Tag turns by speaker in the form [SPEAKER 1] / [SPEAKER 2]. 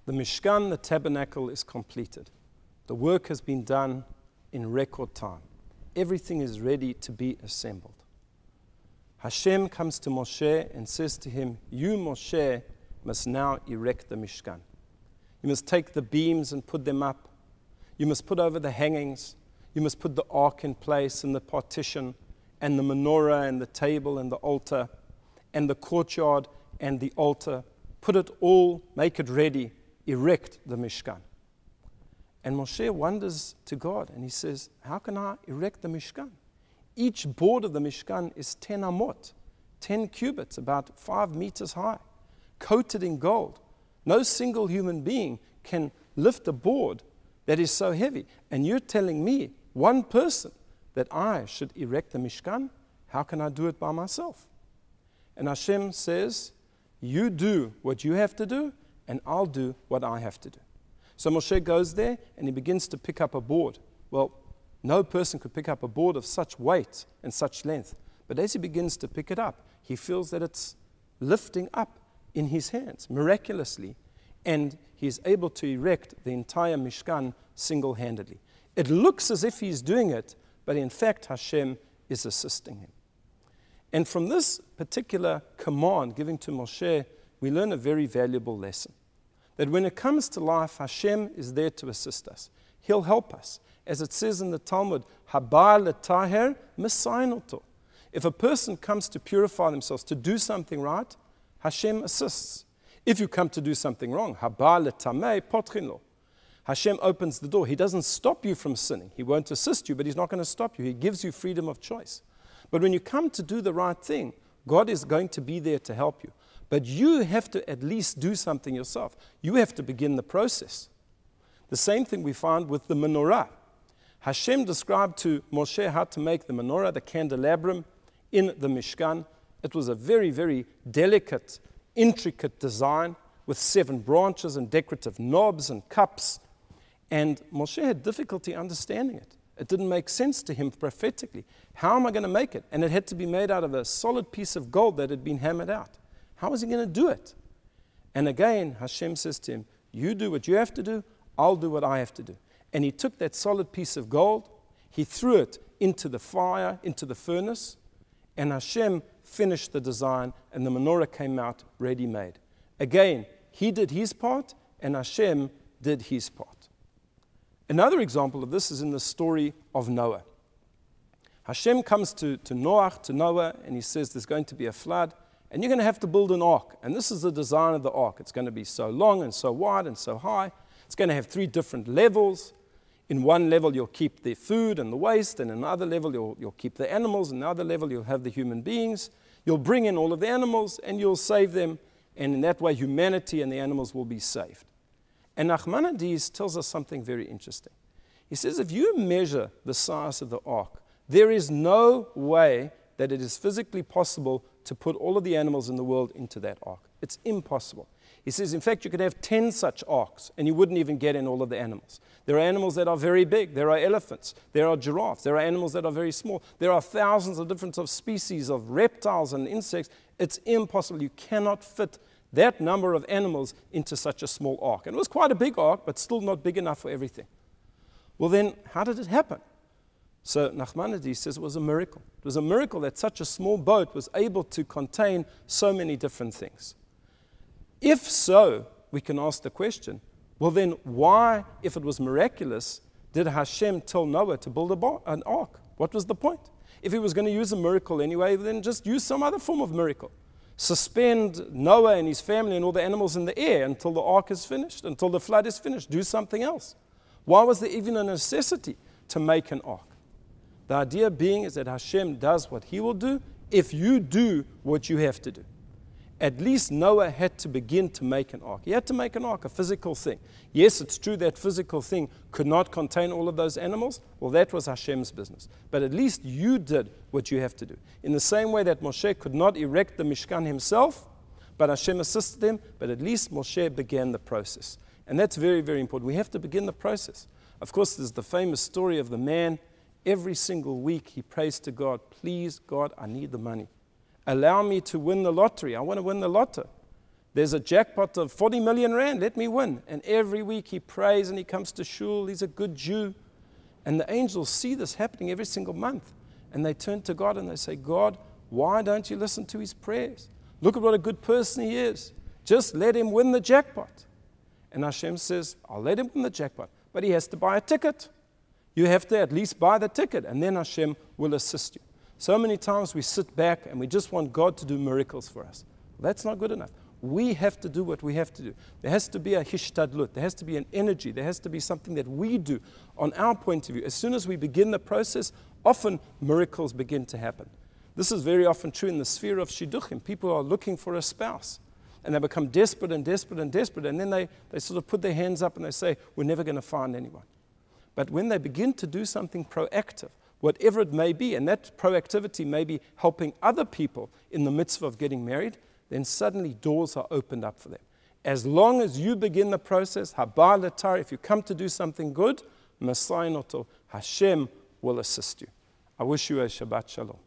[SPEAKER 1] The Mishkan, the tabernacle, is completed. The work has been done in record time. Everything is ready to be assembled. Hashem comes to Moshe and says to him, you, Moshe, must now erect the Mishkan. You must take the beams and put them up. You must put over the hangings. You must put the ark in place and the partition and the menorah and the table and the altar and the courtyard and the altar. Put it all, make it ready, erect the Mishkan. And Moshe wonders to God and he says, how can I erect the Mishkan? Each board of the Mishkan is 10 amot, 10 cubits, about 5 meters high, coated in gold. No single human being can lift a board that is so heavy. And you're telling me, one person, that I should erect the Mishkan? How can I do it by myself? And Hashem says, you do what you have to do, and I'll do what I have to do. So Moshe goes there, and he begins to pick up a board. Well, no person could pick up a board of such weight and such length. But as he begins to pick it up, he feels that it's lifting up in his hands, miraculously, and he is able to erect the entire Mishkan single-handedly. It looks as if he's doing it, but in fact Hashem is assisting him. And from this particular command given to Moshe, we learn a very valuable lesson. That when it comes to life, Hashem is there to assist us. He'll help us. As it says in the Talmud, Haba l'taher misainoto. If a person comes to purify themselves, to do something right, Hashem assists. If you come to do something wrong, Haba l'tamei potrinlo. Hashem opens the door. He doesn't stop you from sinning. He won't assist you, but he's not going to stop you. He gives you freedom of choice. But when you come to do the right thing, God is going to be there to help you. But you have to at least do something yourself. You have to begin the process. The same thing we find with the menorah. Hashem described to Moshe how to make the menorah, the candelabrum, in the Mishkan. It was a very, very delicate, intricate design with 7 branches and decorative knobs and cups. And Moshe had difficulty understanding it. It didn't make sense to him prophetically. How am I going to make it? And it had to be made out of a solid piece of gold that had been hammered out. How is he going to do it? And again, Hashem says to him, you do what you have to do, I'll do what I have to do. And he took that solid piece of gold, he threw it into the fire, into the furnace, and Hashem finished the design, and the menorah came out ready-made. Again, he did his part, and Hashem did his part. Another example of this is in the story of Noah. Hashem comes to Noah, and he says there's going to be a flood, and you're going to have to build an ark. And this is the design of the ark. It's going to be so long and so wide and so high. It's going to have 3 different levels. In one level, you'll keep the food and the waste, and in another level, you'll keep the animals. In another level, you'll have the human beings. You'll bring in all of the animals, and you'll save them, and in that way, humanity and the animals will be saved. And Nachmanides tells us something very interesting. He says, if you measure the size of the ark, there is no way that it is physically possible to put all of the animals in the world into that ark. It's impossible. He says, in fact, you could have 10 such arks, and you wouldn't even get in all of the animals. There are animals that are very big. There are elephants. There are giraffes. There are animals that are very small. There are thousands of different species of reptiles and insects. It's impossible. You cannot fit that number of animals into such a small ark. And it was quite a big ark, but still not big enough for everything. Well, then, how did it happen? So Nachmanides says it was a miracle. It was a miracle that such a small boat was able to contain so many different things. If so, we can ask the question, well then why, if it was miraculous, did Hashem tell Noah to build an ark? What was the point? If he was going to use a miracle anyway, then just use some other form of miracle. Suspend Noah and his family and all the animals in the air until the ark is finished, until the flood is finished. Do something else. Why was there even a necessity to make an ark? The idea being is that Hashem does what he will do if you do what you have to do. At least Noah had to begin to make an ark. He had to make an ark, a physical thing. Yes, it's true that physical thing could not contain all of those animals. Well, that was Hashem's business. But at least you did what you have to do. In the same way that Moshe could not erect the Mishkan himself, but Hashem assisted him, but at least Moshe began the process. And that's very, very important. We have to begin the process. Of course, there's the famous story of the man. Every single week he prays to God, please, God, I need the money. Allow me to win the lottery. I want to win the lotto. there's a jackpot of 40 million rand, let me win. And every week he prays and he comes to shul, he's a good Jew. And the angels see this happening every single month. And they turn to God and they say, God, why don't you listen to his prayers? Look at what a good person he is. Just let him win the jackpot. And Hashem says, I'll let him win the jackpot, but he has to buy a ticket. You have to at least buy the ticket, and then Hashem will assist you. So many times we sit back and we just want God to do miracles for us. That's not good enough. We have to do what we have to do. There has to be a hishtadlut. There has to be an energy. There has to be something that we do on our point of view. As soon as we begin the process, often miracles begin to happen. This is very often true in the sphere of shidduchim. People are looking for a spouse, and they become desperate and desperate and desperate, and then they sort of put their hands up and they say, we're never going to find anyone. But when they begin to do something proactive, whatever it may be, and that proactivity may be helping other people in the mitzvah of getting married, then suddenly doors are opened up for them. As long as you begin the process, haba l'tar, if you come to do something good, Masayinoto, Hashem will assist you. I wish you a Shabbat Shalom.